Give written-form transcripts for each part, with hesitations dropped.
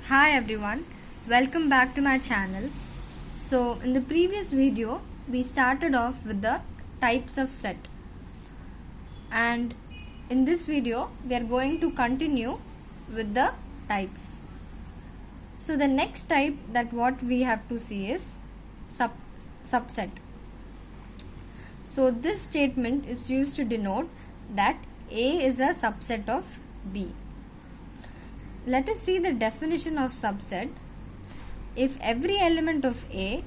Hi everyone, welcome back to my channel. So in the previous video we started off with the types of set, and in this video we are going to continue with the types. So the next type that what we have to see is subset. So this statement is used to denote that A is a subset of B. Let us see the definition of subset. If every element of A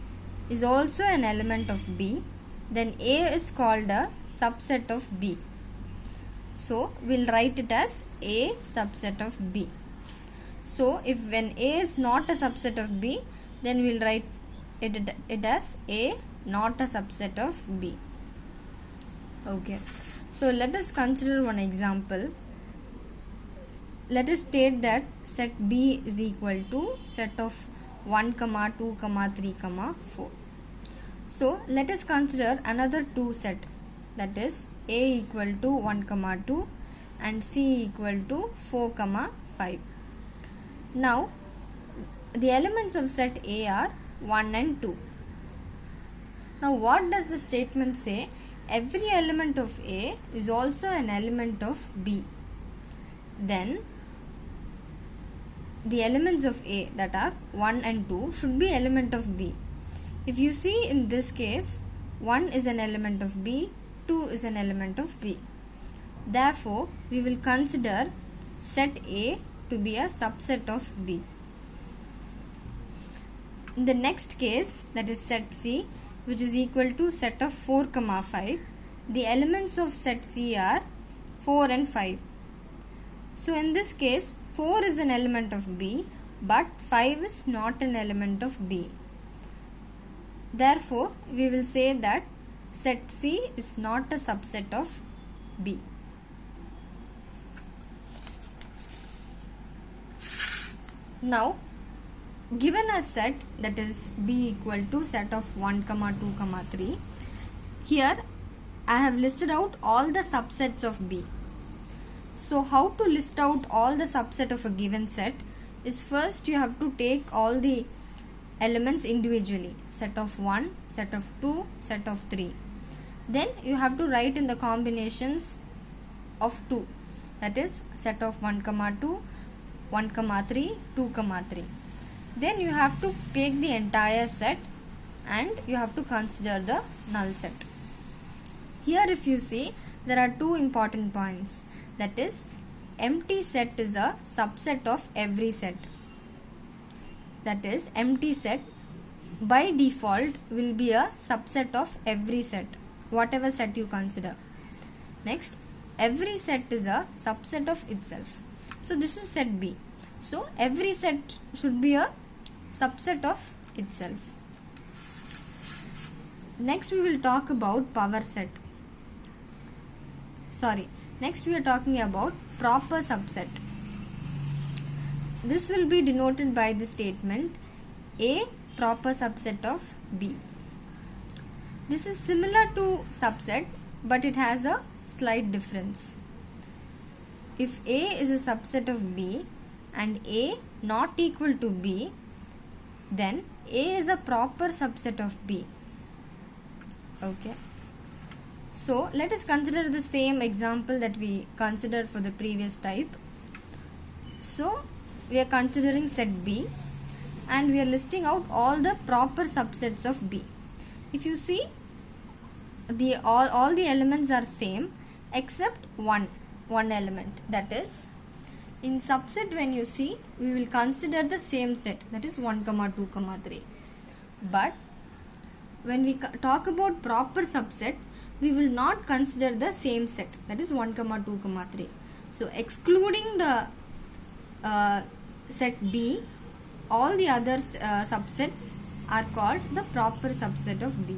is also an element of B, then A is called a subset of B. So we'll write it as A subset of B. So if when A is not a subset of B, then we'll write it as A not a subset of B. Okay. So let us consider one example. Let us state that set B is equal to set of 1, 2, 3, 4. So let us consider another two set, that is A equal to 1, 2 and C equal to 4, 5. Now the elements of set A are 1 and 2. Now what does the statement say? Every element of A is also an element of B. Then the elements of A, that are 1 and 2, should be element of B. If you see in this case, 1 is an element of B, 2 is an element of B. Therefore, we will consider set A to be a subset of B. In the next case, that is set C, which is equal to set of 4, 5, the elements of set C are 4 and 5. So in this case, 4 is an element of B, but 5 is not an element of B. Therefore, we will say that set C is not a subset of B. Now, given a set, that is B equal to set of 1, 2, 3, here I have listed out all the subsets of B. So how to list out all the subset of a given set is, first you have to take all the elements individually, set of 1, set of 2, set of 3. Then you have to write in the combinations of 2, that is set of 1, 2, 1, 3, 2, 3. Then you have to take the entire set and you have to consider the null set. Here if you see, there are two important points. That is, empty set is a subset of every set. That is, empty set by default will be a subset of every set, whatever set you consider. Next, every set is a subset of itself. So this is set B. So every set should be a subset of itself. Next we will talk about power set. Next we are talking about proper subset. This will be denoted by the statement A proper subset of B. This is similar to subset, but it has a slight difference. If A is a subset of B and A not equal to B, then A is a proper subset of B. Okay. So let us consider the same example that we considered for the previous type. So we are considering set B and we are listing out all the proper subsets of B. If you see, all the elements are same except one element, that is, in subset when you see, we will consider the same set, that is 1, 2, 3. But when we talk about proper subset, we will not consider the same set, that is 1, 2, 3. So excluding the set B, all the other subsets are called the proper subset of B.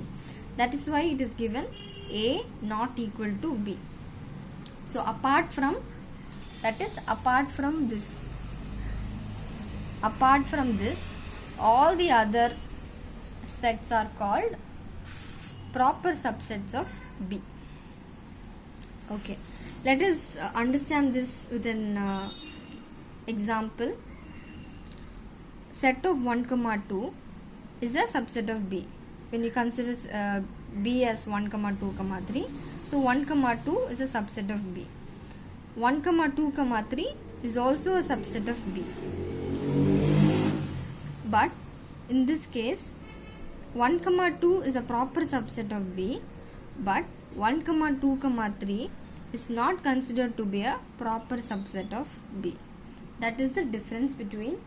That is why it is given A not equal to B. So apart from this, all the other sets are called proper subsets of B. Okay, let us understand this with an example. set of 1 comma 2 is a subset of B. When you consider B as 1 comma 2 comma 3, so 1 comma 2 is a subset of B. 1 comma 2 comma 3 is also a subset of B. But in this case 1 comma 2 is a proper subset of B, but 1 comma 2 comma 3 is not considered to be a proper subset of B. That is the difference between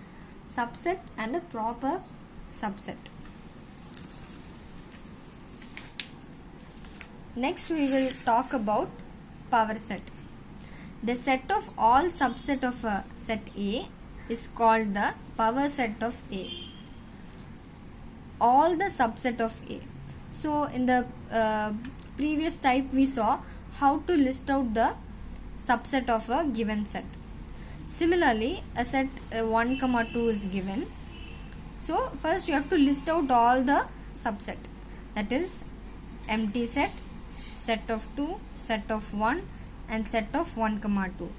subset and a proper subset. Next we will talk about power set. The set of all subset of a set A is called the power set of A. All the subset of A. So in the previous type we saw how to list out the subset of a given set. Similarly, a set 1 comma 2 is given. So first you have to list out all the subset, that is empty set, set of 2, set of 1 and set of 1 comma 2.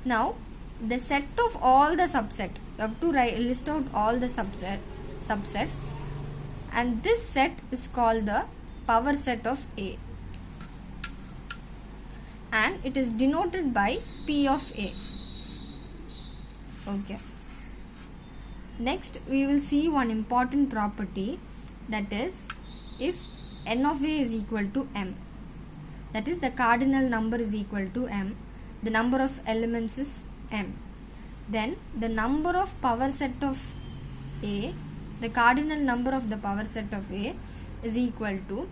Now the set of all the subset, you have to list out all the subset, and this set is called the power set of A, and it is denoted by P of A. Okay. Next we will see one important property, that is if n of A is equal to m, that is the cardinal number is equal to m, the number of elements is m, then the number of power set of A, the cardinal number of the power set of A is equal to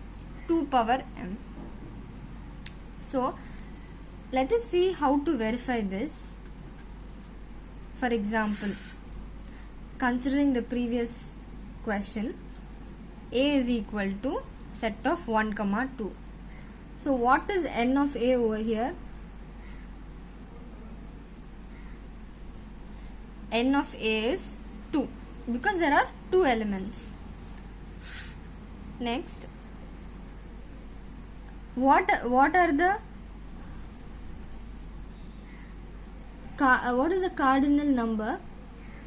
2 power m. So let us see how to verify this. For example, considering the previous question, A is equal to set of 1 comma 2. So what is n of A over here? N of A is 2 because there are 2 elements. Next, what is the cardinal number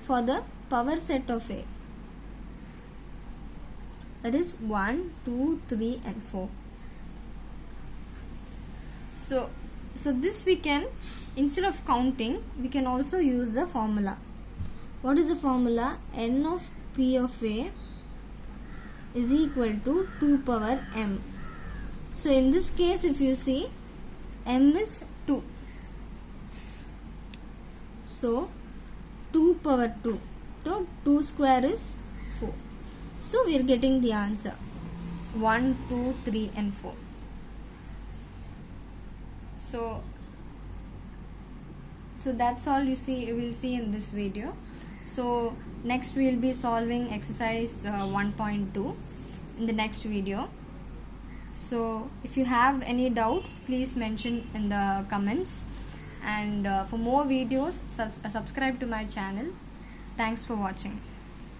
for the power set of A? That is 1, 2, 3 and 4. So this we can, instead of counting, we can also use the formula. What is the formula? N of P of A is equal to 2 power m. So in this case, if you see, m is 2. So 2 power 2. So 2 square is 4. So we are getting the answer 1, 2, 3 and 4. So that's all you will see in this video. So next we will be solving exercise 1.2 in the next video. So if you have any doubts, please mention in the comments, and for more videos subscribe to my channel. Thanks for watching.